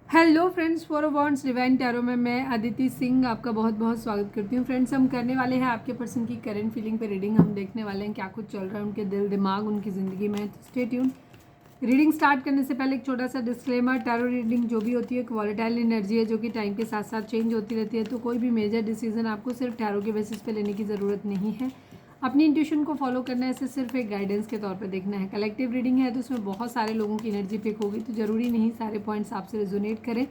Hello friends, for wants divine tarot में मैं अदिति सिंह आपका बहुत बहुत स्वागत करती हूँ। फ्रेंड्स, हम करने वाले हैं आपके पर्सन की करंट फीलिंग पे रीडिंग। हम देखने वाले हैं क्या कुछ चल रहा है उनके दिल दिमाग उनकी ज़िंदगी में। तो स्टे ट्यून। रीडिंग स्टार्ट करने से पहले एक छोटा सा डिस्क्लेमर, टैरो रीडिंग जो भी होती है एक वॉलेटाइल एनर्जी है जो कि टाइम के साथ साथ चेंज होती रहती है। तो कोई भी मेजर डिसीजन आपको सिर्फ टैरो के बेसिस पे लेने की ज़रूरत नहीं है। अपनी इंट्यूशन को फॉलो करना है, इसे सिर्फ एक गाइडेंस के तौर पर देखना है। कलेक्टिव रीडिंग है तो उसमें बहुत सारे लोगों की एनर्जी पिक होगी, तो ज़रूरी नहीं सारे पॉइंट्स आपसे रेजोनेट करें।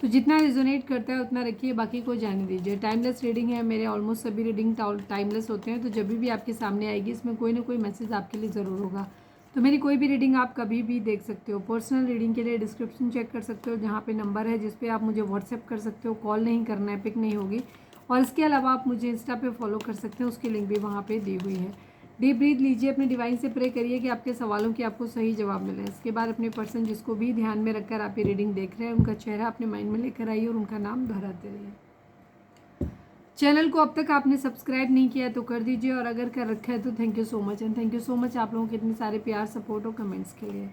तो जितना रेजोनेट करता है उतना रखिए, बाकी को जाने दीजिए। टाइमलेस रीडिंग है, मेरे ऑलमोस्ट सभी रीडिंग टाइमलेस होते हैं। तो जब भी आपके सामने आएगी इसमें कोई ना कोई मैसेज आपके लिए ज़रूर होगा। तो मेरी कोई भी रीडिंग आप कभी भी देख सकते हो। पर्सनल रीडिंग के लिए डिस्क्रिप्शन चेक कर सकते हो, जहाँ पे नंबर है जिस पे आप मुझे व्हाट्सएप कर सकते हो। कॉल नहीं करना है, पिक नहीं होगी। और इसके अलावा आप मुझे इंस्टा पे फॉलो कर सकते हैं, उसकी लिंक भी वहाँ पे दी हुई है। डीप ब्रीथ लीजिए, अपने डिवाइन से प्रे करिए कि आपके सवालों की आपको सही जवाब मिले। इसके बाद अपने पर्सन जिसको भी ध्यान में रखकर आप ये रीडिंग देख रहे हैं उनका चेहरा अपने माइंड में लेकर आइए और उनका नाम दोहराते रहिए। चैनल को अब तक आपने सब्सक्राइब नहीं किया है तो कर दीजिए, और अगर कर रखा है तो thank you so much. And thank you so much आप लोगों के इतने सारे प्यार, सपोर्ट और कमेंट्स के लिए।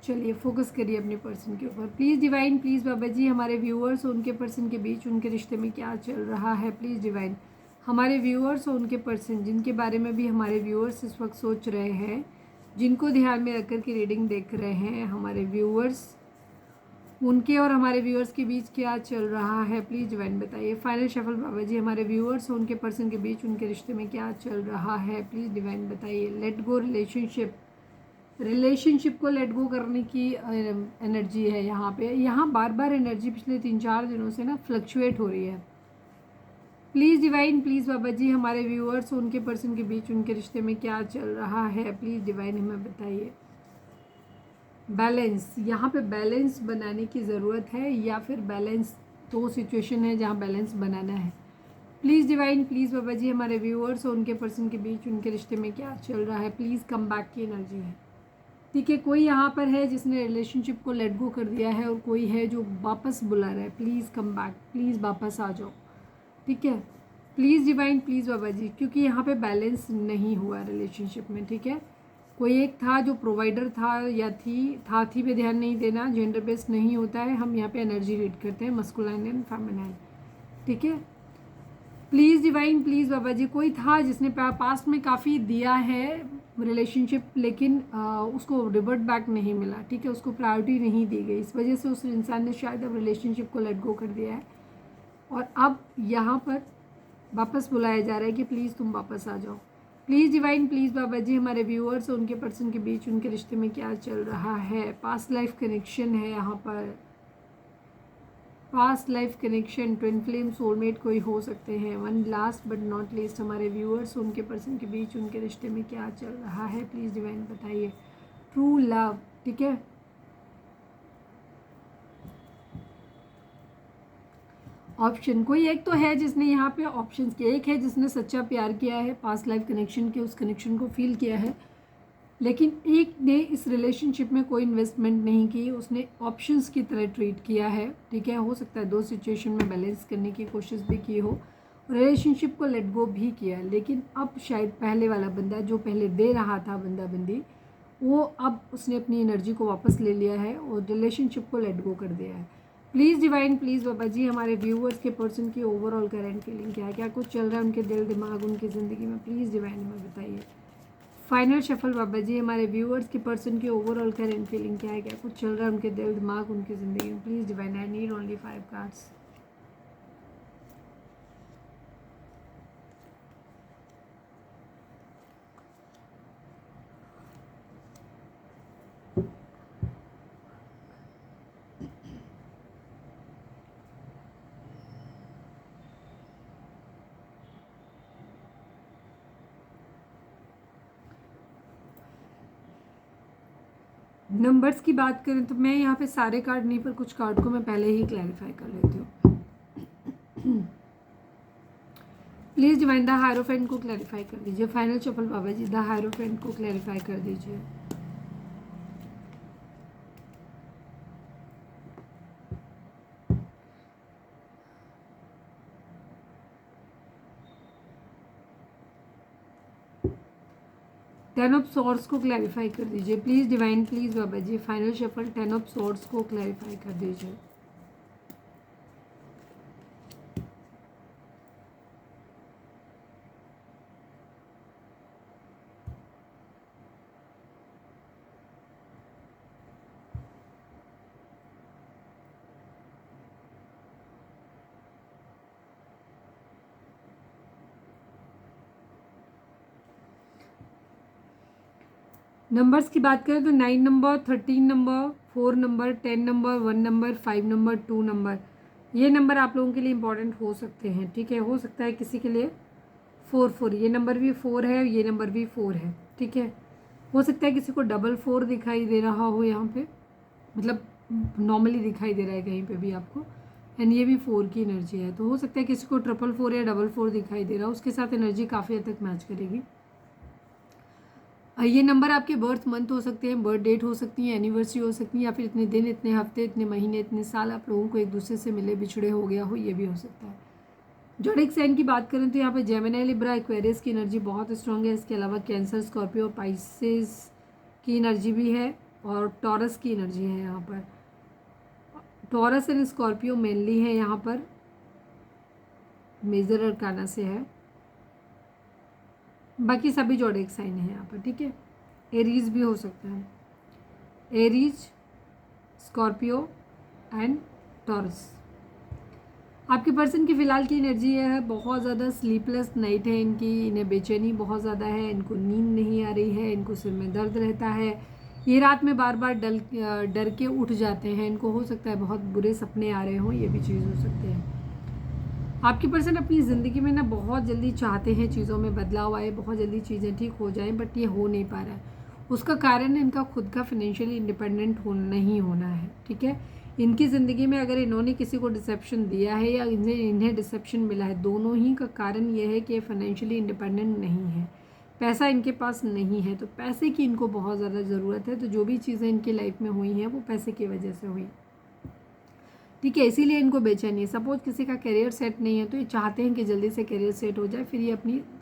चलिए फोकस करिए अपने पर्सन के ऊपर। प्लीज़ डिवाइन, प्लीज़ बाबा जी, हमारे व्यूअर्स और उनके पर्सन के बीच उनके रिश्ते में क्या चल रहा है। प्लीज़ डिवाइन, हमारे व्यूअर्स और उनके पर्सन जिनके बारे में भी हमारे व्यूअर्स इस वक्त सोच रहे हैं, जिनको ध्यान में रखकर की रीडिंग देख रहे हैं, हमारे व्यूअर्स, उनके और हमारे व्यूअर्स के बीच क्या चल रहा है। प्लीज़ डिवाइन बताइए। फाइनल शफल बाबा जी, हमारे व्यूअर्स और उनके पर्सन के बीच उनके रिश्ते में क्या चल रहा है। प्लीज़ डिवाइन बताइए। लेट गो रिलेशनशिप को लेट गो करने की एनर्जी है यहाँ पे। यहाँ बार बार एनर्जी पिछले 3-4 दिनों से ना फ्लक्चुएट हो रही है। प्लीज़ डिवाइन, प्लीज़ बाबा जी, हमारे व्यूअर्स और उनके पर्सन के बीच उनके रिश्ते में क्या चल रहा है। प्लीज़ डिवाइन हमें बताइए। बैलेंस, यहाँ पे बैलेंस बनाने की ज़रूरत है, या फिर बैलेंस, दो सिचुएशन है जहाँ बैलेंस बनाना है। प्लीज़ डिवाइन, प्लीज़ बाबा जी, हमारे व्यूअर्स और उनके पर्सन के बीच उनके रिश्ते में क्या चल रहा है। प्लीज़ कम बैक की एनर्जी है। ठीक है, कोई यहाँ पर है जिसने रिलेशनशिप को लेट गो कर दिया है और कोई है जो वापस बुला रहा है। प्लीज़ कम बैक, प्लीज़ वापस आ जाओ। ठीक है, प्लीज़ डिवाइन, प्लीज़ बाबा जी, क्योंकि यहाँ पे बैलेंस नहीं हुआ रिलेशनशिप में। ठीक है, कोई एक था जो प्रोवाइडर था या थी पे ध्यान नहीं देना। जेंडर बेस्ड नहीं होता है, हम यहाँ पे एनर्जी रीड करते हैं, मस्कुलाइन एंड फेमिनाइन। ठीक है, प्लीज़ डिवाइन, प्लीज़ बाबा जी, कोई था जिसने पास्ट में काफ़ी दिया है रिलेशनशिप, लेकिन उसको रिवर्ट बैक नहीं मिला। ठीक है, उसको प्रायोरिटी नहीं दी गई, इस वजह से उस इंसान ने शायद अब रिलेशनशिप को लेट गो कर दिया है। और अब यहाँ पर वापस बुलाया जा रहा है कि प्लीज़ तुम वापस आ जाओ। प्लीज़ डिवाइन, प्लीज़ बाबा जी, हमारे व्यूअर्स और उनके पर्सन के बीच उनके रिश्ते में क्या चल रहा है। पास्ट लाइफ कनेक्शन है यहाँ पर। Past life connection, twin flame, soulmate कोई हो सकते हैं। One last but not least, हमारे व्यूअर्स उनके पर्सन के बीच उनके रिश्ते में क्या चल रहा है। प्लीज़ डिवाइन बताइए। ट्रू लव, ठीक है, ऑप्शन, कोई एक तो है जिसने यहाँ पे ऑप्शंस किए। एक है जिसने सच्चा प्यार किया है, पास्ट लाइफ कनेक्शन के उस कनेक्शन को फील किया है, लेकिन एक ने इस रिलेशनशिप में कोई इन्वेस्टमेंट नहीं की, उसने ऑप्शंस की तरह ट्रीट किया है। ठीक है, हो सकता है दो सिचुएशन में बैलेंस करने की कोशिश भी की हो, रिलेशनशिप को लेट गो भी किया, लेकिन अब शायद पहले वाला बंदा जो पहले दे रहा था बंदा बंदी, वो अब उसने अपनी एनर्जी को वापस ले लिया है और रिलेशनशिप को लेट गो कर दिया है। प्लीज़ डिवाइन, प्लीज़ बाबा जी, हमारे व्यूअर्स के पर्सन की ओवरऑल करंट फीलिंग क्या है, क्या कुछ चल रहा है उनके दिल दिमाग उनकी ज़िंदगी में। प्लीज़ डिवाइन हमें बताइए। फाइनल शफल बाबा जी, हमारे व्यूअर्स के पर्सन की ओवरऑल करंट फीलिंग क्या है, क्या कुछ चल रहा है उनके दिल दिमाग उनकी ज़िंदगी में। Please divine, I need only 5 cards. Numbers की बात करें तो मैं यहाँ पे सारे कार्ड नहीं, पर कुछ कार्ड को मैं पहले ही क्लैरिफाई कर लेती हूँ। प्लीज़ डिवाइन, द हायरोफेंट को क्लैरिफाई कर दीजिए। फाइनल शफल बाबा जी, द हायरोफेंट को क्लैरिफाई कर दीजिए। टेन ऑफ सॉर्ड्स को क्लैरिफाई कर दीजिए। Please divine, please Baba ji, final shuffle 10 of swords को क्लैरिफाई कर दीजिए। नंबर्स की बात करें तो 9 number, 13 number, 4 number, 10 number, 1 number, 5 number, 2 number, ये नंबर आप लोगों के लिए इंपॉर्टेंट हो सकते हैं। ठीक है, हो सकता है किसी के लिए 4 4, ये नंबर भी 4 है, ये नंबर भी 4 है। ठीक है, हो सकता है किसी को 4 दिखाई दे रहा हो यहाँ पे, मतलब नॉर्मली दिखाई दे रहा है कहीं पे भी आपको, एंड ये भी 4 की एनर्जी है। तो हो सकता है किसी को 444 या 4 दिखाई दे रहा हो, उसके साथ एनर्जी काफ़ी हद तक मैच करेगी। ये नंबर आपके बर्थ मंथ हो सकते हैं, बर्थ डेट हो सकती है, एनिवर्सरी हो सकती है, या फिर इतने दिन, इतने हफ्ते, इतने महीने, इतने साल आप लोगों को एक दूसरे से मिले बिछड़े हो गया हो, ये भी हो सकता है। ज़ोडिएक साइन की बात करें तो यहाँ पे जेमिनी, लिब्रा, एक्वेरियस की एनर्जी बहुत स्ट्रांग है। इसके अलावा कैंसर, स्कॉर्पियो, पाइसेस की एनर्जी भी है, और टॉरस की एनर्जी है। यहाँ पर टॉरस एंड स्कॉर्पियो मेनली है, यहाँ पर मेजर अरकाना से है, बाकी सभी ज़ोडिएक साइन है यहाँ पर। ठीक है, एरीज भी हो सकता है, एरीज, स्कॉर्पियो एंड टॉरस। आपके पर्सन की फ़िलहाल की एनर्जी है बहुत ज़्यादा स्लीपलेस नाइट है इनकी, इन्हें बेचैनी बहुत ज़्यादा है, इनको नींद नहीं आ रही है, इनको सिर में दर्द रहता है, ये रात में बार बार डर के उठ जाते हैं, इनको हो सकता है बहुत बुरे सपने आ रहे हों, ये भी चीज़ हो सकती है। आपकी पर्सन अपनी ज़िंदगी में ना बहुत जल्दी चाहते हैं चीज़ों में बदलाव आए, बहुत जल्दी चीज़ें ठीक हो जाएं, बट ये हो नहीं पा रहा है। उसका कारण इनका खुद का फाइनेंशियली इंडिपेंडेंट नहीं होना है। ठीक है, इनकी ज़िंदगी में अगर इन्होंने किसी को डिसेप्शन दिया है या इन्हें डिसेप्शन मिला है, दोनों ही का कारण ये है कि ये फाइनेंशियली इंडिपेंडेंट नहीं है, पैसा इनके पास नहीं है, तो पैसे की इनको बहुत ज़्यादा ज़रूरत है। तो जो भी चीज़ें इनकी लाइफ में हुई हैं वो पैसे की वजह से हुई। ठीक है, इसीलिए इनको बेचैनी है। सपोज किसी का करियर सेट नहीं है तो ये चाहते हैं कि जल्दी से करियर सेट हो जाए, फिर ये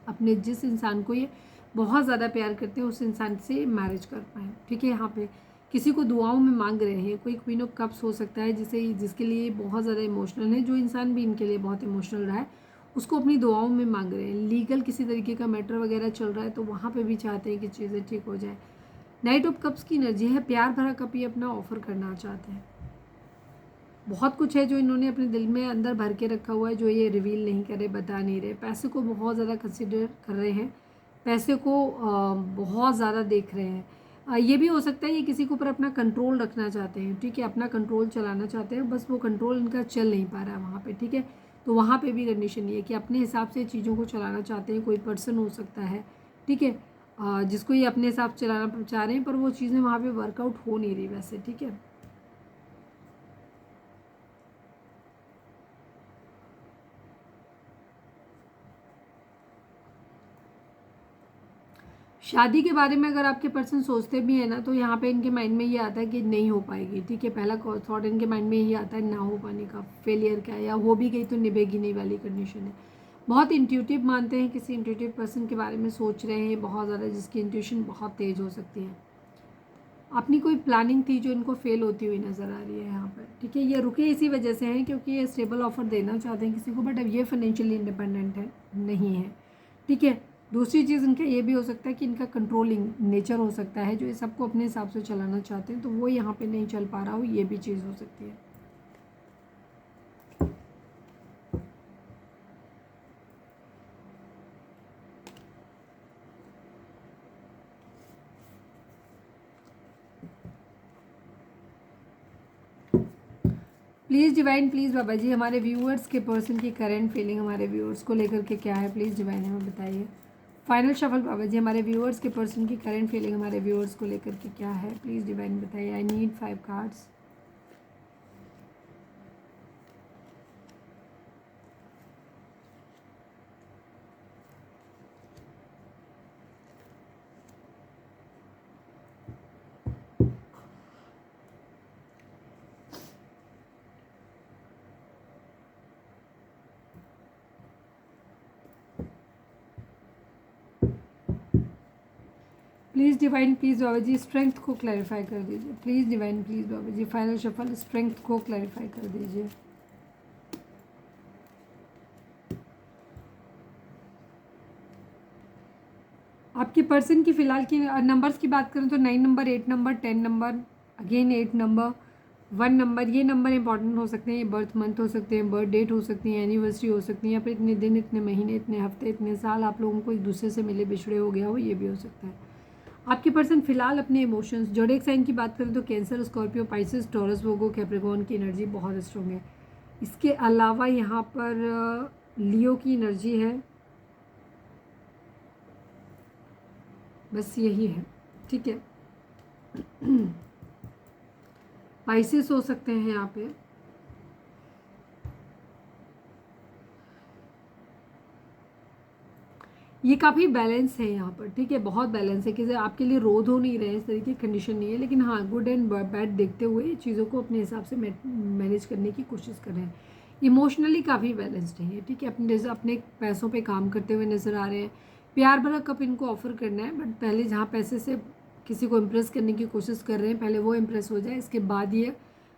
अपने जिस इंसान को ये बहुत ज़्यादा प्यार करते हैं उस इंसान से मैरिज कर पाएँ। ठीक है, यहाँ पे किसी को दुआओं में मांग रहे हैं, कोई क्वीन ऑफ कप्स हो सकता है जिसके लिए बहुत ज़्यादा इमोशनल है, जो इंसान भी इनके लिए बहुत इमोशनल रहा है उसको अपनी दुआओं में मांग रहे हैं। लीगल किसी तरीके का मैटर वगैरह चल रहा है तो वहाँ पर भी चाहते हैं कि चीज़ें ठीक हो जाए। नाइट ऑफ कप्स की एनर्जी है, प्यार भरा कप ये अपना ऑफर करना चाहते हैं। बहुत कुछ है जो इन्होंने अपने दिल में अंदर भर के रखा हुआ है, जो ये रिवील नहीं कर रहे, बता नहीं रहे। पैसे को बहुत ज़्यादा कंसिडर कर रहे हैं, पैसे को बहुत ज़्यादा देख रहे हैं। ये भी हो सकता है ये किसी के ऊपर अपना कंट्रोल रखना चाहते हैं। ठीक है, अपना कंट्रोल चलाना चाहते हैं, बस वो कंट्रोल इनका चल नहीं पा रहा है वहाँ पे। ठीक है, तो वहाँ पे भी कंडीशन ये है कि अपने हिसाब से चीज़ों को चलाना चाहते हैं। कोई पर्सन हो सकता है, ठीक है, जिसको ये अपने हिसाब से चलाना चाह रहे हैं, पर वो चीज़ें वहाँ पे वर्कआउट हो नहीं रही वैसे। ठीक है, शादी के बारे में अगर आपके पर्सन सोचते भी हैं ना तो यहाँ पे इनके माइंड में ये आता है कि नहीं हो पाएगी। ठीक है, पहला थॉट इनके माइंड में ये आता है ना हो पाने का, फेलियर का, या हो भी गई तो निभेगी नहीं वाली कंडीशन है। बहुत इंट्यूटिव मानते हैं, किसी इंट्यूटिव पर्सन के बारे में सोच रहे हैं बहुत ज़्यादा, जिसकी इंट्यूशन बहुत तेज़ हो सकती है। अपनी कोई प्लानिंग थी जो इनको फेल होती हुई नज़र आ रही है यहाँ पर। ठीक है, ये रुके इसी वजह से हैं क्योंकि ये स्टेबल ऑफर देना चाहते हैं किसी को, बट अब ये फाइनेंशियली इंडिपेंडेंट है नहीं है। ठीक है, दूसरी चीज़ इनका ये भी हो सकता है कि इनका कंट्रोलिंग नेचर हो सकता है, जो ये सबको अपने हिसाब से चलाना चाहते हैं, तो वो यहाँ पे नहीं चल पा रहा हो, ये भी चीज़ हो सकती है। प्लीज़ डिवाइन, प्लीज़ बाबा जी हमारे व्यूअर्स के पर्सन की करंट फीलिंग हमारे व्यूअर्स को लेकर के क्या है, प्लीज़ डिवाइन हमें बताइए। फाइनल शफल बाबा जी हमारे व्यूअर्स के पर्सन की करंट फीलिंग हमारे व्यूअर्स को लेकर के क्या है, प्लीज़ डिवाइन बताइए। I need 5 cards. Please divine, please बाबा जी स्ट्रेंथ को क्लैरिफाई कर दीजिए। Please divine, please Baba ji final shuffle strength को क्लैरिफाई कर दीजिए। आपके पर्सन की फ़िलहाल की नंबर्स की बात करें तो 9 number, 8 number, 10 number, again 8 number, 1 number, ये नंबर इंपॉर्टेंट हो सकते हैं। ये बर्थ मंथ हो सकते हैं, बर्थ डेट हो सकती है, एनिवर्सरी हो सकती है, या फिर इतने दिन, इतने महीने, इतने हफ्ते, इतने साल आप लोगों को एक दूसरे से मिले बिछड़े हो गया हो, ये भी हो सकता है। आपके पर्सन फिलहाल अपने इमोशंस, जोडिएक साइन की बात करें तो cancer, Scorpio, Pisces, taurus, Virgo, Capricorn की एनर्जी बहुत स्ट्रॉन्ग है। इसके अलावा यहाँ पर लियो की एनर्जी है, बस यही है, ठीक है। पाइसेस हो सकते हैं यहाँ पे, ये काफ़ी बैलेंस है यहाँ पर, ठीक है, बहुत बैलेंस है कि आपके लिए रोध हो नहीं रहे हैं, इस तरीके की कंडीशन नहीं है, लेकिन हाँ गुड एंड बैड देखते हुए चीज़ों को अपने हिसाब से मैनेज करने की कोशिश कर रहे हैं। इमोशनली काफ़ी बैलेंस्ड है ये, ठीक है, अपने पैसों पे काम करते हुए नज़र आ रहे हैं। प्यार भरा कप इनको ऑफर करना है, बट पहले जहाँ पैसे से किसी को इम्प्रेस करने की कोशिश कर रहे हैं, पहले वो इम्प्रेस हो जाए, इसके बाद ये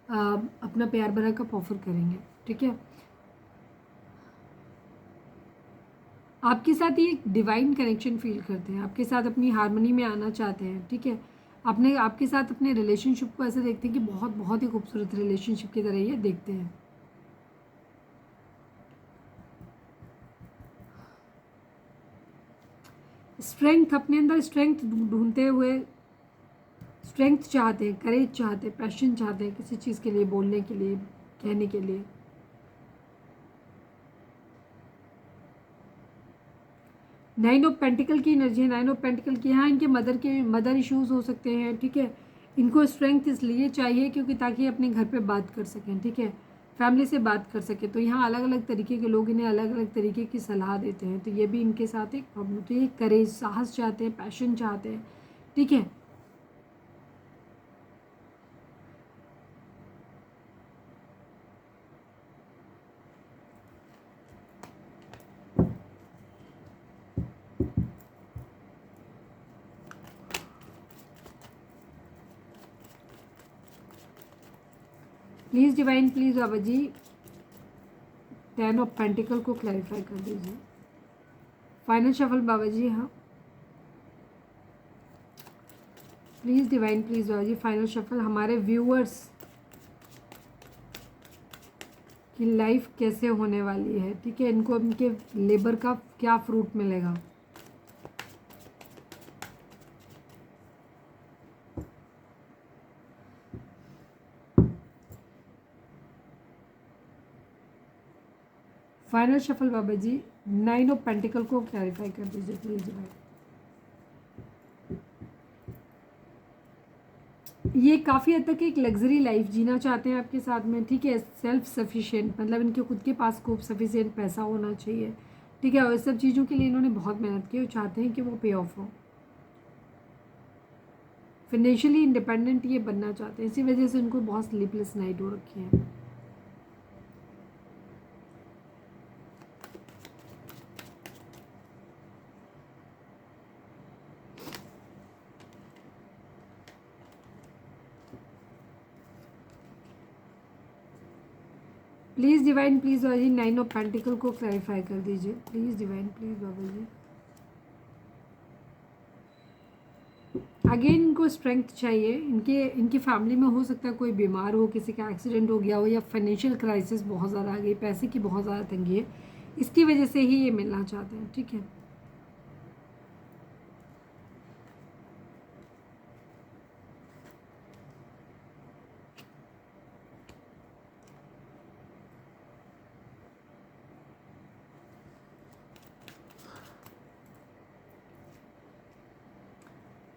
अपना प्यार भरा कप ऑफर करेंगे, ठीक है। आपके साथ ये एक डिवाइन कनेक्शन फील करते हैं, आपके साथ अपनी हारमोनी में आना चाहते हैं, ठीक है। आपके साथ अपने रिलेशनशिप को ऐसे देखते हैं कि बहुत बहुत ही खूबसूरत रिलेशनशिप की तरह ये देखते हैं। स्ट्रेंथ, अपने अंदर स्ट्रेंथ ढूंढते हुए, स्ट्रेंथ चाहते हैं, करेज चाहते हैं, पैशन चाहते हैं किसी चीज़ के लिए, बोलने के लिए, कहने के लिए। नाइन ऑफ पेंटिकल की एनर्जी है, नाइन ऑफ पेंटिकल की, यहाँ इनके मदर इश्यूज हो सकते हैं, ठीक है। इनको स्ट्रेंथ इसलिए चाहिए क्योंकि ताकि अपने घर पे बात कर सकें, ठीक है, फैमिली से बात कर सकें। तो यहाँ अलग अलग तरीके के लोग इन्हें अलग अलग तरीके की सलाह देते हैं, तो ये भी इनके साथ एक प्रॉब्लम। तो ये करेज, साहस चाहते हैं, पैशन चाहते हैं, ठीक है। प्लीज़ डिवाइन, प्लीज़ बाबा जी 10 ऑफ पेंटिकल को क्लैरिफाई कर दीजिए। फाइनल शफल बाबा जी, हाँ please divine, please Baba ji final shuffle. हमारे व्यूअर्स की लाइफ कैसे होने वाली है, ठीक है, इनको इनके लेबर का क्या फ्रूट मिलेगा। फाइनल शफल बाबा जी 9 ऑफ पेंटिकल को क्लैरिफाई कर दीजिए प्लीज भाई। ये काफ़ी हद तक एक लग्जरी लाइफ जीना चाहते हैं आपके साथ में, ठीक है, सेल्फ सफिशिएंट, मतलब इनके खुद के पास खूब सफिशिएंट पैसा होना चाहिए, ठीक है, और इस सब चीज़ों के लिए इन्होंने बहुत मेहनत की और चाहते हैं कि वो पे ऑफ हो। फाइनेंशियली इंडिपेंडेंट ये बनना चाहते हैं, इसी वजह से उनको बहुत स्लीपलेस नाइट हो रखी है। प्लीज़ डिवाइन, प्लीज़ बाबा जी 9 ऑफ पेंटिकल को क्लैरिफाई कर दीजिए, प्लीज़ डिवाइन, प्लीज़ बाबा जी। अगेन इनको स्ट्रेंथ चाहिए, इनकी फैमिली में हो सकता है कोई बीमार हो, किसी का एक्सीडेंट हो गया हो, या फाइनेंशियल क्राइसिस बहुत ज़्यादा आ गई, पैसे की बहुत ज़्यादा तंगी है, इसकी वजह से ही ये मिलना चाहते हैं, ठीक है।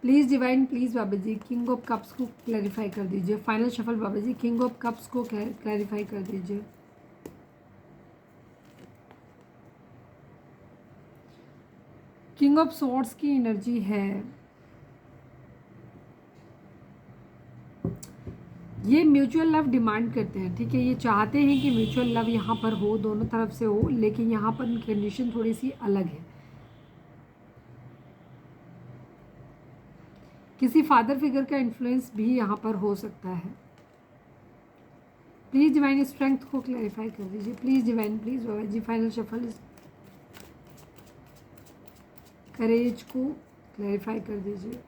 प्लीज़ डिवाइन, प्लीज़ बाबा जी किंग ऑफ कप्स को क्लैरिफाई कर दीजिए। फाइनल शफल बाबा जी किंग ऑफ कप्स को क्लैरिफाई कर दीजिए। किंग ऑफ सोर्ड्स की एनर्जी है, ये म्यूचुअल लव डिमांड करते हैं, ठीक है, ये चाहते हैं कि म्यूचुअल लव यहाँ पर हो, दोनों तरफ से हो, लेकिन यहाँ पर कंडीशन थोड़ी सी अलग है। किसी फादर फिगर का इन्फ्लुएंस भी यहाँ पर हो सकता है। प्लीज़ डिवाइन स्ट्रेंथ को क्लैरिफाई कर दीजिए, please divine, please Baba ji final shuffle courage को क्लैरिफाई कर दीजिए।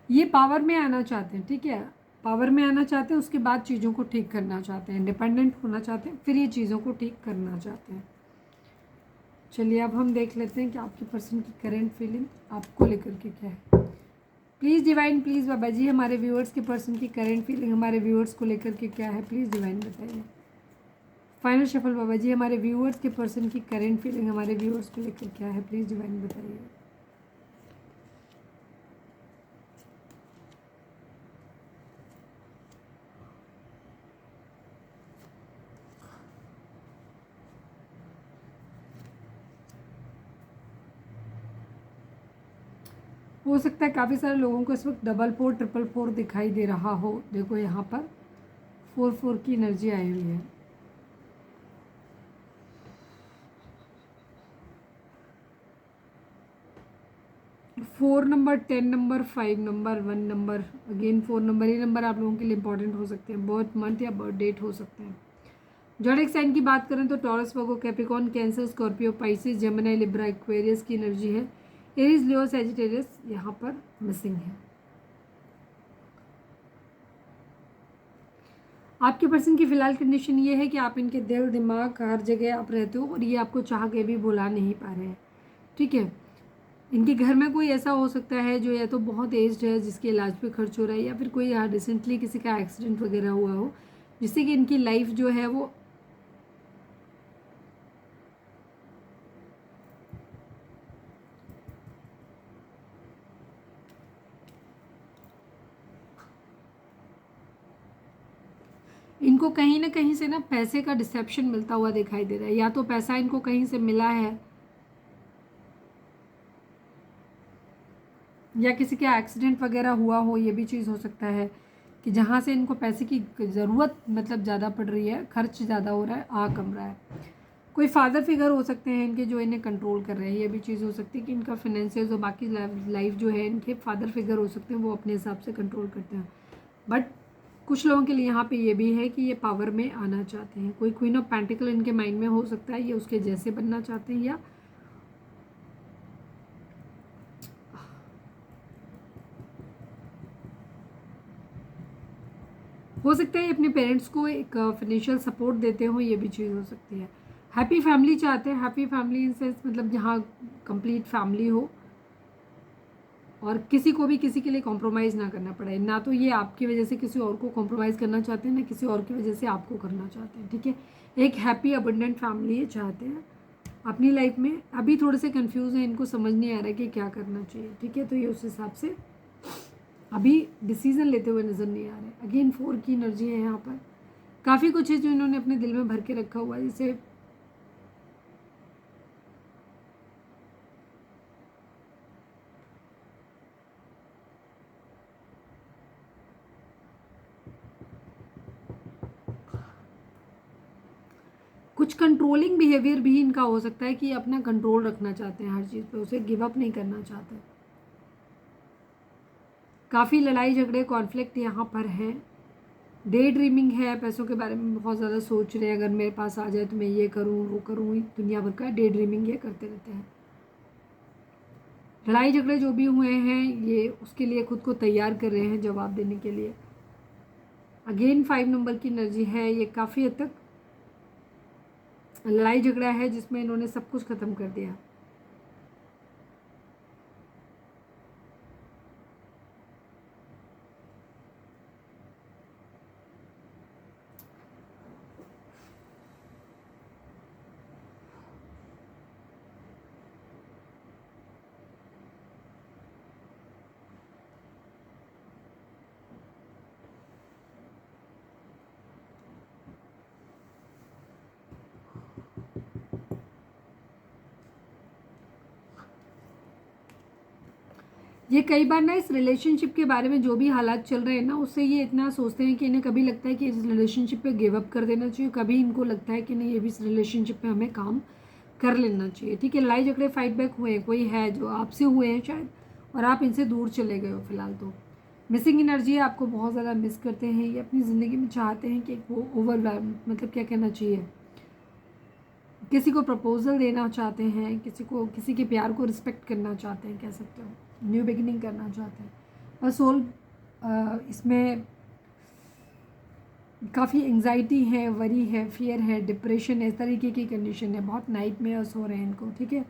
ये पावर में आना चाहते हैं, ठीक है, पावर में आना चाहते हैं, उसके बाद चीज़ों को ठीक करना चाहते हैं, इंडिपेंडेंट होना चाहते हैं, फिर ये चीज़ों को ठीक करना चाहते हैं। चलिए अब हम देख लेते हैं कि आपकी पर्सन की करंट फीलिंग आपको लेकर के क्या है। प्लीज़ डिवाइन, प्लीज़ बाबा जी, हमारे व्यूअर्स के पर्सन की करंट फीलिंग हमारे व्यूअर्स को लेकर के क्या है, प्लीज़ डिवाइन बताइए। फाइनल शफल बाबा जी, हमारे व्यूअर्स के पर्सन की करंट फीलिंग हमारे व्यूअर्स को लेकर क्या है, प्लीज़ डिवाइन बताइए। हो सकता है काफ़ी सारे लोगों को इस वक्त 444 444 दिखाई दे रहा हो। देखो यहाँ पर 4 की एनर्जी आई हुई है। Four number, 10 number, 5 number, 1 number, again 4 number. ये नंबर आप लोगों के लिए इंपॉर्टेंट हो सकते हैं, बर्थ मंथ या बर्थ डेट हो सकते हैं। ज़ोडिएक साइन की बात करें तो Taurus, Virgo, Capricorn, Cancer, Scorpio, Pisces, Gemini, Libra, Aquarius की एनर्जी है। एरीज, लियो, सैजिटेरियस यहाँ पर मिसिंग है। आपके पर्सन की फ़िलहाल कंडीशन ये है कि आप इनके दिल दिमाग हर जगह आप रहते हो और ये आपको चाह के भी भुला नहीं पा रहे हैं। ठीक है, इनके घर में कोई ऐसा हो सकता है जो या तो बहुत एज्ड है जिसके इलाज पे खर्च हो रहा है, या फिर कोई यहाँ रिसेंटली किसी का एक्सीडेंट वगैरह हुआ हो जिससे कि इनकी लाइफ जो है वो इनको कहीं ना कहीं से ना पैसे का डिसेप्शन मिलता हुआ दिखाई दे रहा है। या तो पैसा इनको कहीं से मिला है, या किसी का एक्सीडेंट वगैरह हुआ हो। ये भी चीज़ हो सकता है कि जहाँ से इनको पैसे की ज़रूरत मतलब ज़्यादा पड़ रही है, खर्च ज़्यादा हो रहा है, आ कम रहा है। कोई फादर फिगर हो सकते हैं इनके जो इन्हें कंट्रोल कर रहे हैं। ये भी चीज़ हो सकती है कि इनका फाइनेंशियल और बाकी लाइफ जो है, इनके फादर फिगर हो सकते हैं, वो अपने हिसाब से कंट्रोल करते हैं। बट कुछ लोगों के लिए यहाँ पे ये भी है कि ये पावर में आना चाहते हैं। कोई क्वीन ऑफ पेंटिकल इनके माइंड में हो सकता है, ये उसके जैसे बनना चाहते हैं, या हो सकता है अपने पेरेंट्स को एक फाइनेंशियल सपोर्ट देते हो। ये भी चीज़ हो सकती है। हैप्पी फैमिली चाहते हैं। हैप्पी फैमिली इन सेंस मतलब जहाँ कंप्लीट फैमिली हो और किसी को भी किसी के लिए कॉम्प्रोमाइज़ ना करना पड़े। ना तो ये आपकी वजह से किसी और को कॉम्प्रोमाइज़ करना चाहते हैं, ना किसी और की वजह से आपको करना चाहते हैं। ठीक है, एक हैप्पी अबंडेंट फैमिली ये चाहते हैं अपनी लाइफ में। अभी थोड़े से कंफ्यूज हैं, इनको समझ नहीं आ रहा है कि क्या करना चाहिए। ठीक है, तो ये उस हिसाब से अभी डिसीजन लेते हुए नज़र नहीं आ रहे। अगेन 4 की एनर्जी है यहाँ पर। काफ़ी कुछ है जो इन्होंने अपने दिल में भर के रखा हुआ है, जैसे कुछ कंट्रोलिंग बिहेवियर भी इनका हो सकता है कि अपना कंट्रोल रखना चाहते हैं हर चीज़ पे, उसे गिव अप नहीं करना चाहते। काफ़ी लड़ाई झगड़े कॉन्फ्लिक्ट यहाँ पर है। डे ड्रीमिंग है, पैसों के बारे में बहुत ज़्यादा सोच रहे हैं, अगर मेरे पास आ जाए तो मैं ये करूँ वो करूँ, दुनिया भर का डे ड्रीमिंग ये करते रहते हैं। लड़ाई झगड़े जो भी हुए हैं ये उसके लिए खुद को तैयार कर रहे हैं जवाब देने के लिए। अगेन 5 नंबर की एनर्जी है। ये काफ़ी हद तक लड़ाई झगड़ा है जिसमें इन्होंने सब कुछ ख़त्म कर दिया। ये कई बार ना इस रिलेशनशिप के बारे में जो भी हालात चल रहे हैं ना, उससे ये इतना सोचते हैं कि इन्हें कभी लगता है कि इस रिलेशनशिप पे गिव अप कर देना चाहिए, कभी इनको लगता है कि नहीं ये भी इस रिलेशनशिप पे हमें काम कर लेना चाहिए। ठीक है, लड़ाई झगड़े फाइट बैक हुए हैं, कोई है जो आपसे हुए हैं शायद, और आप इनसे दूर चले गए हो फिलहाल। तो मिसिंग एनर्जी है, आपको बहुत ज़्यादा मिस करते हैं ये अपनी ज़िंदगी में। चाहते हैं कि वो मतलब क्या कहना चाहिए, किसी को प्रपोजल देना चाहते हैं, किसी को किसी के प्यार को रिस्पेक्ट करना चाहते हैं, कह सकते हो न्यू बिगिनिंग करना चाहते हैं। और सोल इसमें काफ़ी एंग्जाइटी है, वरी है, फियर है, डिप्रेशन है, इस तरीके की कंडीशन है। बहुत नाइट में हो रहे हैं इनको, ठीक है,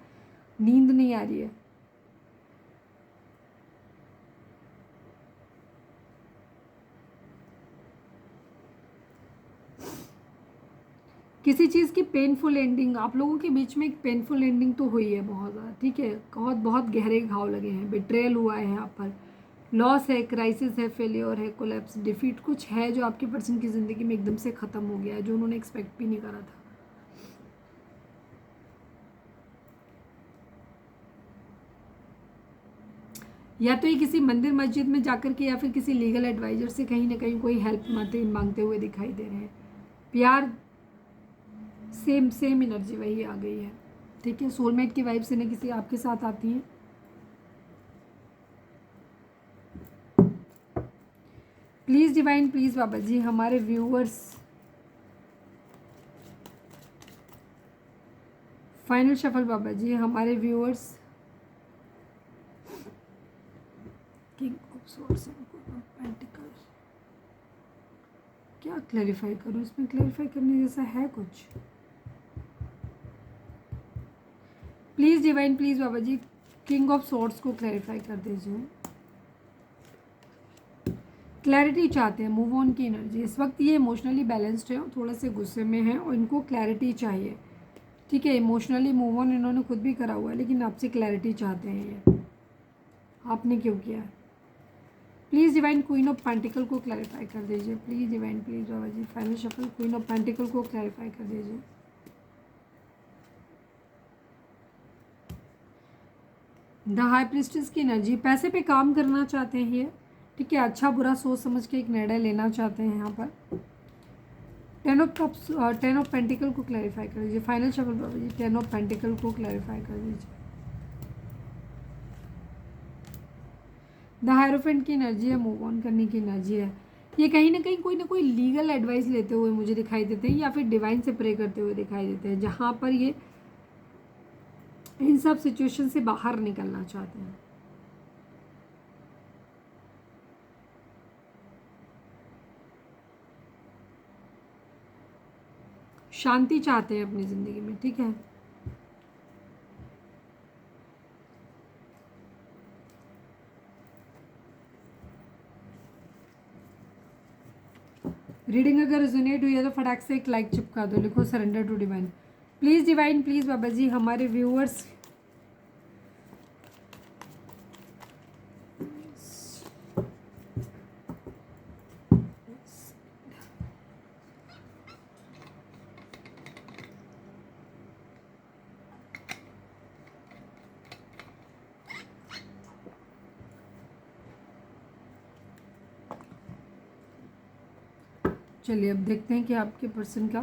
नींद नहीं आ रही है। किसी चीज़ की पेनफुल एंडिंग, आप लोगों के बीच में एक पेनफुल एंडिंग तो हुई है बहुत ज़्यादा, ठीक है, बहुत बहुत गहरे घाव लगे हैं, बिट्रेयल हुआ है यहाँ पर, लॉस है, क्राइसिस है, फेलियर है, कोलैप्स, डिफीट, कुछ है जो आपके पर्सन की ज़िंदगी में एकदम से ख़त्म हो गया है, जो उन्होंने एक्सपेक्ट भी नहीं करा था। या तो ये किसी मंदिर मस्जिद में जाकर के या फिर किसी लीगल एडवाइजर से कहीं ना कहीं कोई हेल्प मांगते हुए दिखाई दे रहे हैं। प्यार, सेम सेम एनर्जी वही आ गई है, ठीक है। सोलमेट की वाइब से ना किसी आपके साथ आती हैं। प्लीज़ डिवाइन, प्लीज़ बाबा जी, हमारे व्यूअर्स, फाइनल शफल बाबा जी, हमारे viewers, king of swords and queen of pentacles, क्या क्लैरिफाई करूँ इसमें? क्लैरिफाई करने जैसा है कुछ? प्लीज़ डिवाइन, प्लीज़ बाबा जी, किंग ऑफ सोर्ड्स को क्लैरिफाई कर दीजिए। क्लैरिटी चाहते हैं, मूव ऑन की एनर्जी। इस वक्त ये इमोशनली बैलेंस्ड है और थोड़ा से गुस्से में है और इनको क्लैरिटी चाहिए, ठीक है। इमोशनली मूव ऑन इन्होंने खुद भी करा हुआ है, लेकिन आपसे क्लैरिटी चाहते हैं ये, आपने क्यों किया है? Please divine, queen of pentacle को क्लैरिफाई कर दीजिए। Please divine, please Baba ji, final shuffle, queen of pentacle को क्लैरिफाई कर दीजिए। द हाई प्रिस्टेस की एनर्जी, पैसे पे काम करना चाहते हैं ये, ठीक है, अच्छा बुरा सोच समझ के एक निर्णय लेना चाहते हैं यहाँ पर। Ten of cups, ten of pentacle को क्लैरिफाई कर दीजिए। Final shuffle Baba ji, ten of pentacle को क्लैरिफाई कर दीजिए। द हायरोफेंट की एनर्जी है, मूव ऑन करने की एनर्जी है। ये कहीं ना कोई लीगल एडवाइस लेते हुए मुझे दिखाई देते हैं या फिर डिवाइन से प्रे करते हुए दिखाई देते हैं, जहाँ पर ये इन सब सिचुएशन से बाहर निकलना चाहते हैं। शांति चाहते हैं अपनी ज़िंदगी में, ठीक है। रीडिंग अगर रेजोनेट हुई है तो फटाक से एक लाइक चिपका दो, लिखो surrender to divine. Please divine, please बाबा जी, हमारे व्यूअर्स, चलिए अब देखते हैं कि आपके पर्सन का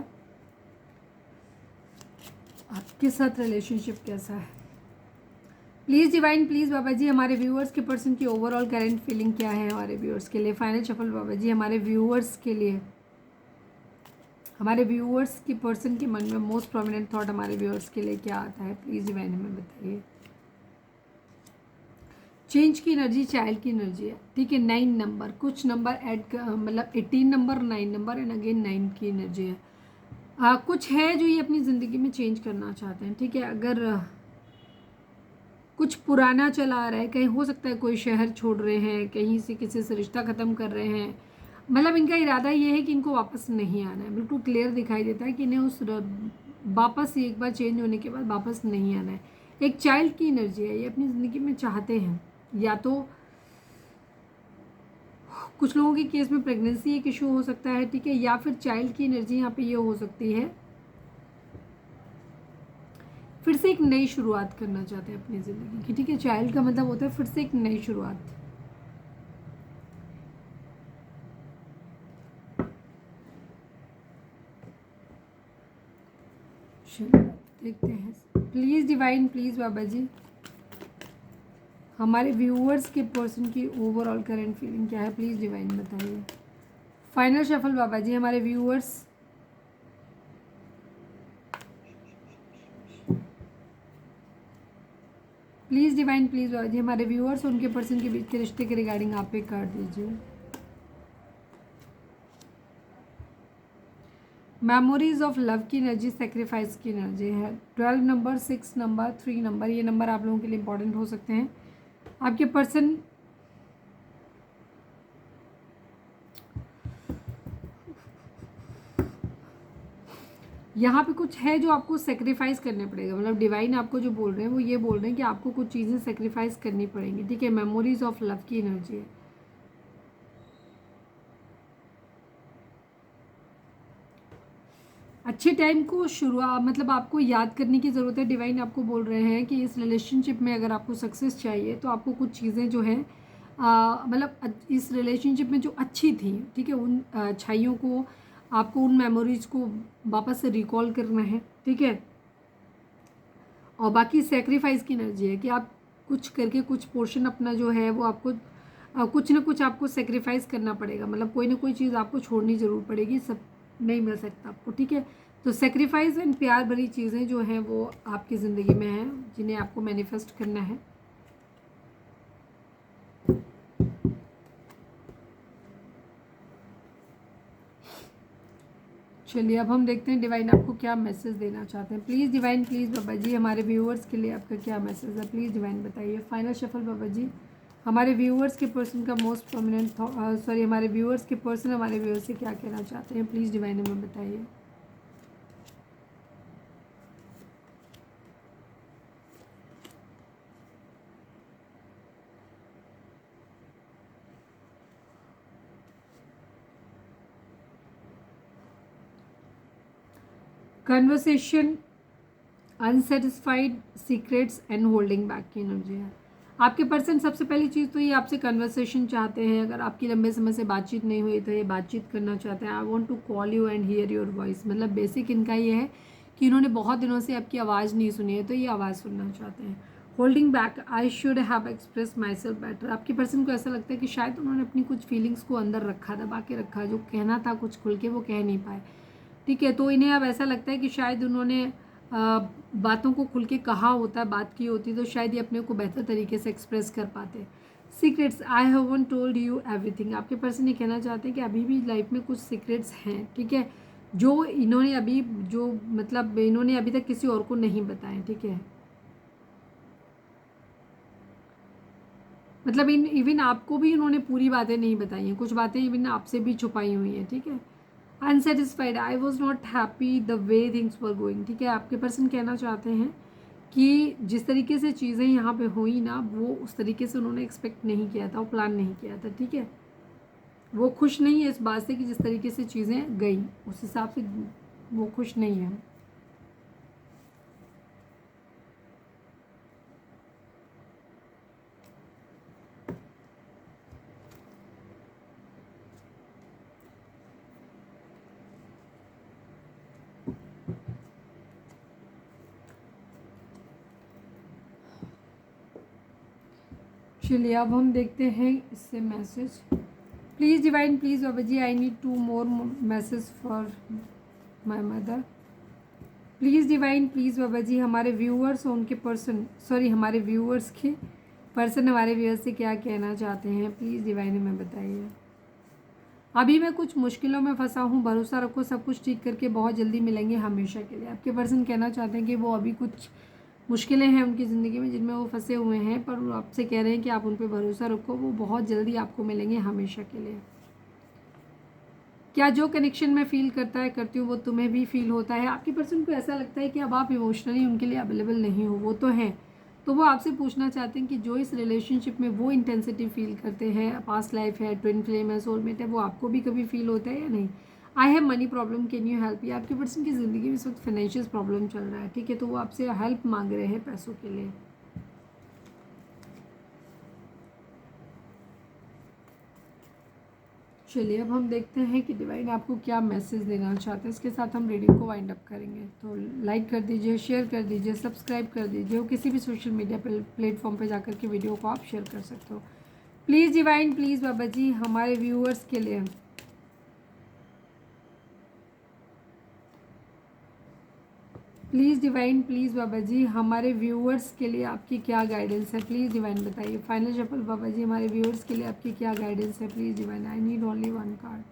आपके साथ रिलेशनशिप कैसा है। प्लीज़ डिवाइन, प्लीज़ बाबा जी, हमारे व्यूअर्स के पर्सन की ओवरऑल करंट फीलिंग क्या है हमारे व्यूअर्स के लिए। फाइनल शफल बाबा जी, हमारे व्यूअर्स के लिए, हमारे व्यूअर्स की पर्सन के मन में मोस्ट प्रोमिनेंट थॉट हमारे व्यूअर्स के लिए क्या आता है? प्लीज़ डिवाइन हमें बताइए। चेंज की एनर्जी, चाइल्ड की एनर्जी है, ठीक है। 9 नंबर, कुछ नंबर ऐड, मतलब 18 नंबर, 9 नंबर एंड अगेन 9 की एनर्जी है। कुछ है जो ये अपनी ज़िंदगी में चेंज करना चाहते हैं, ठीक है। अगर कुछ पुराना चला आ रहा है, कहीं हो सकता है कोई शहर छोड़ रहे हैं, कहीं से किसी से रिश्ता ख़त्म कर रहे हैं, मतलब इनका इरादा ये है कि इनको वापस नहीं आना है। बिल्कुल क्लियर दिखाई देता है कि इन्हें उस वापस एक बार चेंज होने के बाद वापस नहीं आना है। एक चाइल्ड की एनर्जी है, ये अपनी ज़िंदगी में चाहते हैं, या तो कुछ लोगों के केस में प्रेगनेंसी एक इशू हो सकता है, ठीक है, या फिर चाइल्ड की एनर्जी यहाँ पे ये हो सकती है, फिर से एक नई शुरुआत करना चाहते हैं अपनी ज़िंदगी की, ठीक है। चाइल्ड का मतलब होता है फिर से एक नई शुरुआत। चलिए देखते हैं। प्लीज़ डिवाइन, प्लीज़ बाबा जी, हमारे व्यूअर्स के पर्सन की ओवरऑल करंट फीलिंग क्या है? प्लीज़ डिवाइन बताइए। फाइनल शफल बाबा जी, हमारे व्यूअर्स, प्लीज़ डिवाइन, प्लीज़ बाबा जी, हमारे व्यूअर्स उनके पर्सन के बीच के रिश्ते के रिगार्डिंग आप एक कार्ड दीजिए। मेमोरीज ऑफ लव की एनर्जी, सेक्रीफाइस की एनर्जी है। 12 नंबर, 6 नंबर, 3 नंबर, ये नंबर आप लोगों के लिए इंपॉर्टेंट हो सकते हैं। आपके पर्सन यहाँ पे कुछ है जो आपको सेक्रीफाइस करने पड़ेगा, मतलब डिवाइन आपको जो बोल रहे हैं वो ये बोल रहे हैं कि आपको कुछ चीज़ें सेक्रीफाइस करनी पड़ेंगी, ठीक है। मेमोरीज ऑफ लव की एनर्जी है। अच्छे टाइम को शुरुआत, मतलब आपको याद करने की ज़रूरत है। डिवाइन आपको बोल रहे हैं कि इस रिलेशनशिप में अगर आपको सक्सेस चाहिए तो आपको कुछ चीज़ें जो है मतलब इस रिलेशनशिप में जो अच्छी थी, ठीक है, उन अच्छाइयों को आपको, उन मेमोरीज को वापस से रिकॉल करना है, ठीक है। और बाकी सेक्रीफाइस की एनर्जी है कि आप कुछ करके कुछ पोर्शन अपना जो है वो आपको कुछ ना कुछ आपको सेक्रीफाइस करना पड़ेगा, मतलब कोई ना कोई चीज़ आपको छोड़नी ज़रूर पड़ेगी, सब नहीं मिल सकता आपको, ठीक है। तो सेक्रीफाइस एंड प्यार भरी चीज़ें जो हैं वो आपकी ज़िंदगी में हैं, जिन्हें आपको मैनिफेस्ट करना है। चलिए अब हम देखते हैं डिवाइन आपको क्या मैसेज देना चाहते हैं। प्लीज़ डिवाइन, प्लीज़ बाबा जी, हमारे व्यूअर्स के लिए आपका क्या मैसेज है, प्लीज़ डिवाइन बताइए। फाइनल शफल बाबा जी, हमारे व्यूअर्स के पर्सन का मोस्ट प्रोमिनेंट सॉरी हमारे व्यूअर्स के पर्सन हमारे व्यूअर्स से क्या कहना चाहते हैं, प्लीज़ डिवाइन हमें बताइए। Conversation, unsatisfied, secrets and holding back की एनर्जी है। आपके पर्सन सबसे पहली चीज़ तो ये आपसे कन्वर्सेशन चाहते हैं। अगर आपकी लंबे समय से बातचीत नहीं हुई तो ये बातचीत करना चाहते हैं। I want to call you and hear your voice, मतलब बेसिक इनका ये है कि इन्होंने बहुत दिनों से आपकी आवाज़ नहीं सुनी है, तो ये आवाज़ सुनना चाहते हैं। Holding back, I should have express my self better. आपकी पर्सन को ऐसा लगता है कि शायद उन्होंने अपनी कुछ फीलिंग्स को अंदर रखा, दबा के रखा, जो कहना था कुछ खुल के वो कह नहीं पाए, ठीक है। तो इन्हें अब ऐसा लगता है कि शायद उन्होंने बातों को खुल के कहा होता, बात की होती तो शायद ये अपने को बेहतर तरीके से एक्सप्रेस कर पाते। Secrets, I haven't told you everything. आपके पर्सन ये कहना चाहते हैं कि अभी भी लाइफ में कुछ सीक्रेट्स हैं, ठीक है, जो इन्होंने अभी, जो मतलब इन्होंने अभी तक किसी और को नहीं बताए, ठीक है। मतलब इवन आपको भी इन्होंने पूरी बातें नहीं बताई हैं, कुछ बातें इवन आपसे भी छुपाई हुई हैं, ठीक है। Unsatisfied, I was not happy the way things were going, ठीक है। आपके पर्सन कहना चाहते हैं कि जिस तरीके से चीज़ें यहाँ पे हुई ना, वो उस तरीके से उन्होंने एक्सपेक्ट नहीं किया था, वो प्लान नहीं किया था, ठीक है। वो खुश नहीं है इस बात से कि जिस तरीके से चीज़ें गई, उस हिसाब से वो खुश नहीं है। चलिए अब हम देखते हैं इससे message. Please divine, please Baba ji, I need 2 more message for my mother. Please divine, please बाबा जी, हमारे व्यूअर्स और उनके पर्सन, सॉरी हमारे व्यूअर्स के पर्सन हमारे व्यूअर्स से क्या कहना चाहते हैं, प्लीज़ डिवाइन हमें बताइए। अभी मैं कुछ मुश्किलों में फंसा हूँ, भरोसा रखो सब कुछ ठीक करके बहुत जल्दी मिलेंगे हमेशा के लिए। आपके पर्सन कहना चाहते हैं कि वो अभी कुछ मुश्किलें हैं उनकी ज़िंदगी में जिनमें वो फंसे हुए हैं, पर वो आपसे कह रहे हैं कि आप उन पर भरोसा रखो, वो बहुत जल्दी आपको मिलेंगे हमेशा के लिए। क्या जो कनेक्शन मैं फील करती हूँ वो तुम्हें भी फील होता है। आपकी पर्सन को ऐसा लगता है कि अब आप इमोशनली उनके लिए अवेलेबल नहीं हो, वो तो हैं, तो वो आपसे पूछना चाहते हैं कि जो इस रिलेशनशिप में वो इंटेंसिटी फील करते हैं, पास्ट लाइफ है, ट्विन फ्लेम है, सोलमेट है, वो आपको भी कभी फील होता है या नहीं। I have money problem, can you help. ये आपकी पर्सन की ज़िंदगी में इस वक्त फाइनेंशियल प्रॉब्लम चल रहा है, ठीक है, तो वो आपसे हेल्प मांग रहे हैं पैसों के लिए। चलिए अब हम देखते हैं कि डिवाइन आपको क्या मैसेज देना चाहते हैं। इसके साथ हम रीडिंग को वाइंड अप करेंगे। तो लाइक कर दीजिए, शेयर कर दीजिए, सब्सक्राइब कर दीजिए, और किसी भी सोशल मीडिया प्लेटफॉर्म पे जाकर के वीडियो को आप शेयर कर सकते हो। प्लीज़ डिवाइन, प्लीज़ बाबा जी, हमारे व्यूअर्स के लिए प्लीज़ डिवाइन, प्लीज़ बाबा जी, हमारे व्यूअर्स के लिए आपकी क्या गाइडेंस है, प्लीज़ डिवाइन बताइए। फाइनल शफल बाबा जी, हमारे व्यूअर्स के लिए आपकी क्या गाइडेंस है, please divine. I need only 1 card.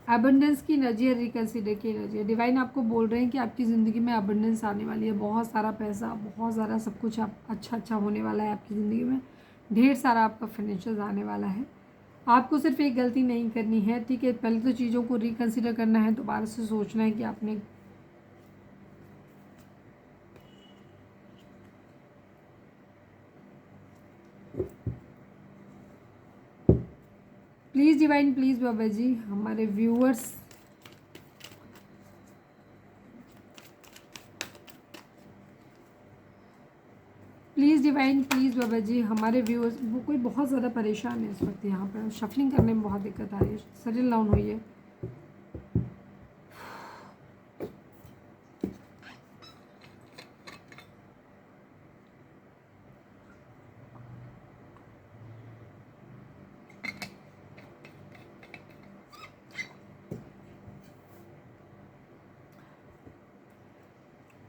Abundance की एनर्जी है, रिकन्सिडर की एनर्जी है। डिवाइन आपको बोल रहे हैं कि आपकी ज़िंदगी में अबंडेंस आने वाली है, बहुत सारा पैसा, बहुत सारा सब कुछ आप अच्छा होने वाला है आपकी ज़िंदगी में, ढेर सारा आपका फाइनेंशियल आने वाला है। आपको सिर्फ एक गलती नहीं करनी है, ठीक है, पहले तो चीज़ों को रिकन्सिडर करना है, दोबारा से सोचना है कि आपने प्लीज़ डिवाइन, प्लीज़ बाबा जी, हमारे व्यूअर्स प्लीज़ डिवाइन, प्लीज़ बाबा जी, हमारे व्यूअर्स, वो कोई बहुत ज़्यादा परेशान है इस वक्त यहाँ पर, शफलिंग करने में बहुत दिक्कत आ रही है, सडन डाउन हुई है।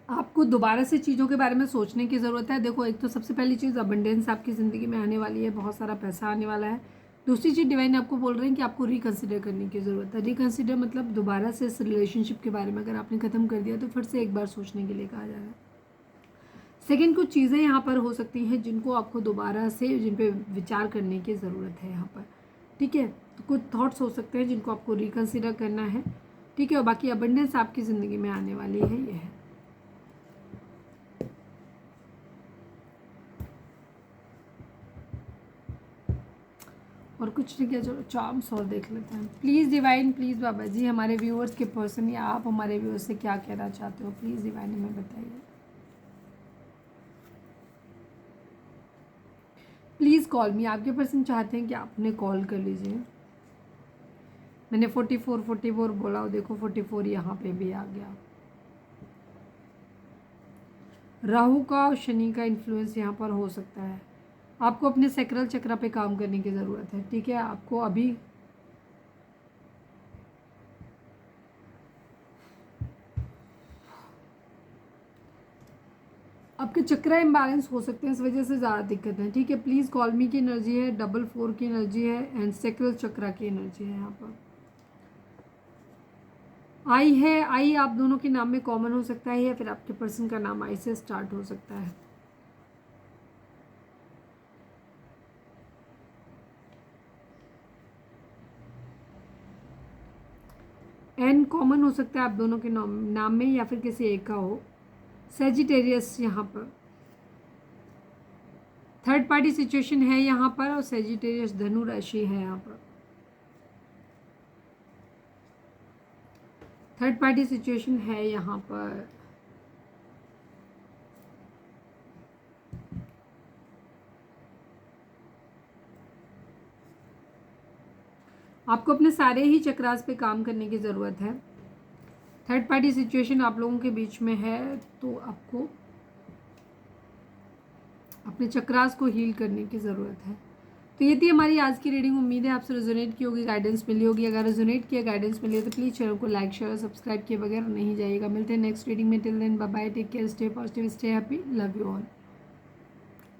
आपको दोबारा से चीज़ों के बारे में सोचने की ज़रूरत है। देखो, एक तो सबसे पहली चीज़ अबंडेंस आपकी ज़िंदगी में आने वाली है, बहुत सारा पैसा आने वाला है। दूसरी चीज़ डिवाइन आपको बोल रहे हैं कि आपको रिकन्सिडर करने की ज़रूरत है। रिकन्सिडर मतलब दोबारा से इस रिलेशनशिप के बारे में अगर आपने ख़त्म कर दिया तो फिर से एक बार सोचने के लिए कहा जा रहा है। सेकेंड, कुछ चीज़ें यहाँ पर हो सकती हैं जिनको आपको दोबारा से जिन पे विचार करने की ज़रूरत है यहाँ पर, ठीक है। तो कुछ थॉट्स हो सकते हैं जिनको आपको रिकन्सिडर करना है, ठीक है। और बाकी अबंडेंस आपकी ज़िंदगी में आने वाली है, ये है। और कुछ नहीं किया, चलो चार्म्स और देख लेते हैं। प्लीज़ डिवाइन, प्लीज़ बाबा जी, हमारे व्यूअर्स के पर्सन या आप हमारे व्यूअर्स से क्या कहना चाहते हो, प्लीज़ डिवाइन हमें बताइए। प्लीज़ कॉल मी, आपके पर्सन चाहते हैं कि आपने कॉल कर लीजिए। मैंने 44 बोला, और देखो 44 यहाँ पे भी आ गया। राहु का और शनि का इन्फ्लुएंस यहाँ पर हो सकता है। आपको अपने सैक्रल चक्र पे काम करने की ज़रूरत है, ठीक है। आपको अभी आपके चक्र इम्बैलेंस हो सकते हैं, इस वजह से ज़्यादा दिक्कत है, ठीक है। प्लीज़ कॉल मी की एनर्जी है, 44 की एनर्जी है, एंड सैक्रल चक्र की एनर्जी है यहाँ पर। आई है, आई आप दोनों के नाम में कॉमन हो सकता है, या फिर आपके पर्सन का नाम आई से स्टार्ट हो सकता है। एन कॉमन हो सकता है आप दोनों के नाम में, या फिर किसी एक का हो। सेजिटेरियस यहाँ पर थर्ड पार्टी सिचुएशन है यहाँ पर, और सेजिटेरियस धनु राशि है यहाँ पर। थर्ड पार्टी सिचुएशन है यहाँ पर। आपको अपने सारे ही चक्रास पे काम करने की ज़रूरत है। थर्ड पार्टी सिचुएशन आप लोगों के बीच में है, तो आपको अपने चक्रास को हील करने की ज़रूरत है। तो ये थी हमारी आज की रीडिंग। उम्मीद है आपसे रेजोनेट की होगी, गाइडेंस मिली होगी। अगर रेजोनेट किया, गाइडेंस मिली है, तो प्लीज़ चैनल को लाइक, शेयर और सब्सक्राइब किए बगैर नहीं जाइएगा। मिलते हैं नेक्स्ट रीडिंग में। Till then bye bye, take care, stay positive, stay happy, love you all.